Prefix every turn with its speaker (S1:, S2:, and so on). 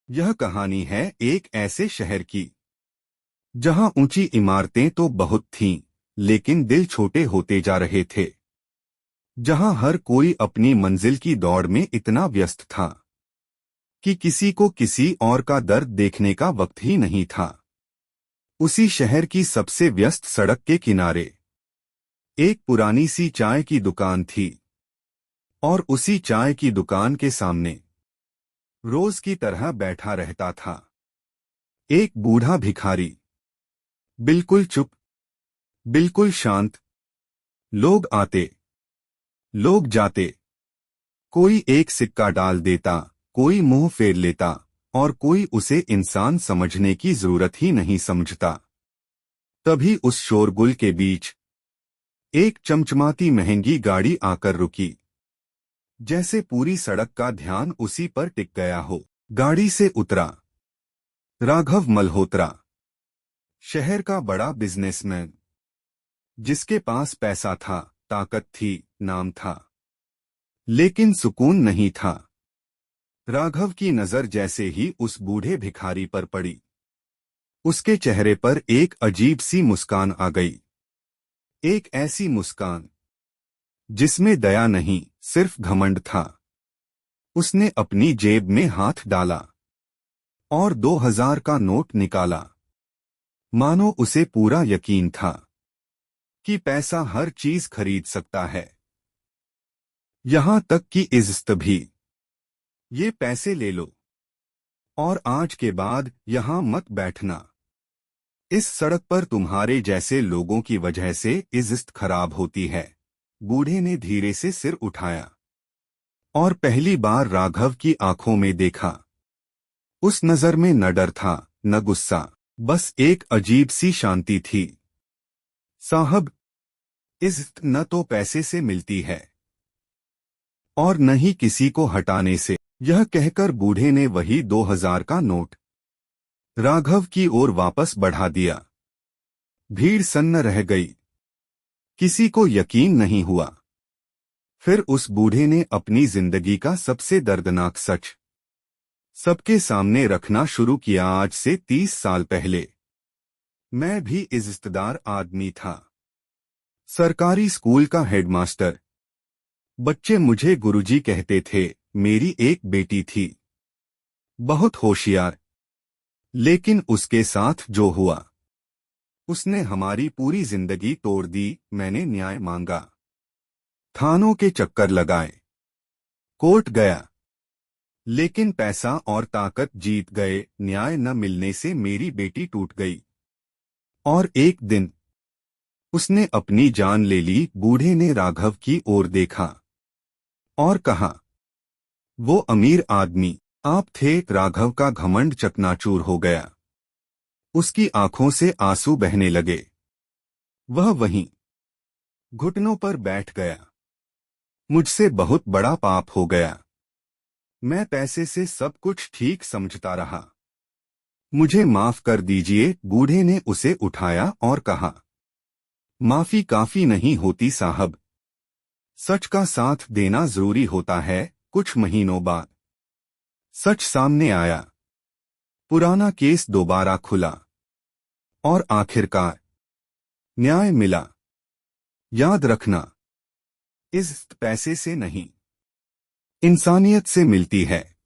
S1: यह कहानी है एक ऐसे शहर की जहां ऊंची इमारतें तो बहुत थीं, लेकिन दिल छोटे होते जा रहे थे। जहां हर कोई अपनी मंजिल की दौड़ में इतना व्यस्त था कि किसी को किसी और का दर्द देखने का वक्त ही नहीं था। उसी शहर की सबसे व्यस्त सड़क के किनारे एक पुरानी सी चाय की दुकान थी, और उसी चाय की दुकान के सामने रोज की तरह बैठा रहता था एक बूढ़ा भिखारी। बिल्कुल चुप, बिल्कुल शांत। लोग आते, लोग जाते। कोई एक सिक्का डाल देता, कोई मुंह फेर लेता, और कोई उसे इंसान समझने की जरूरत ही नहीं समझता। तभी उस शोरगुल के बीच एक चमचमाती महंगी गाड़ी आकर रुकी, जैसे पूरी सड़क का ध्यान उसी पर टिक गया हो। गाड़ी से उतरा राघव मल्होत्रा, शहर का बड़ा बिजनेसमैन, जिसके पास पैसा था, ताकत थी, नाम था, लेकिन सुकून नहीं था। राघव की नजर जैसे ही उस बूढ़े भिखारी पर पड़ी, उसके चेहरे पर एक अजीब सी मुस्कान आ गई। एक ऐसी मुस्कान जिसमें दया नहीं, सिर्फ घमंड था। उसने अपनी जेब में हाथ डाला और 2000 का नोट निकाला, मानो उसे पूरा यकीन था कि पैसा हर चीज खरीद सकता है, यहां तक कि इज्जत भी। ये पैसे ले लो, और आज के बाद यहां मत बैठना। इस सड़क पर तुम्हारे जैसे लोगों की वजह से इज्जत खराब होती है। बूढ़े ने धीरे से सिर उठाया और पहली बार राघव की आंखों में देखा। उस नजर में न डर था, न गुस्सा, बस एक अजीब सी शांति थी। साहब, इज्जत न तो पैसे से मिलती है और न ही किसी को हटाने से। यह कहकर बूढ़े ने वही 2000 का नोट राघव की ओर वापस बढ़ा दिया। भीड़ सन्न रह गई, किसी को यकीन नहीं हुआ। फिर उस बूढ़े ने अपनी जिंदगी का सबसे दर्दनाक सच सबके सामने रखना शुरू किया। आज से 30 साल पहले मैं भी इज्जतदार आदमी था, सरकारी स्कूल का हेडमास्टर। बच्चे मुझे गुरुजी कहते थे। मेरी एक बेटी थी, बहुत होशियार, लेकिन उसके साथ जो हुआ, उसने हमारी पूरी जिंदगी तोड़ दी। मैंने न्याय मांगा, थानों के चक्कर लगाए, कोर्ट गया, लेकिन पैसा और ताकत जीत गए। न्याय न मिलने से मेरी बेटी टूट गई, और एक दिन उसने अपनी जान ले ली। बूढ़े ने राघव की ओर देखा और कहा, वो अमीर आदमी आप थे। राघव का घमंड चकनाचूर हो गया, उसकी आंखों से आंसू बहने लगे। वह वहीं घुटनों पर बैठ गया। मुझसे बहुत बड़ा पाप हो गया। मैं पैसे से सब कुछ ठीक समझता रहा, मुझे माफ कर दीजिए। बूढ़े ने उसे उठाया और कहा, माफी काफी नहीं होती साहब, सच का साथ देना जरूरी होता है। कुछ महीनों बाद सच सामने आया। पुराना केस दोबारा खुला, और आखिरकार न्याय मिला। याद रखना, इज्जत पैसे से नहीं, इंसानियत से मिलती है।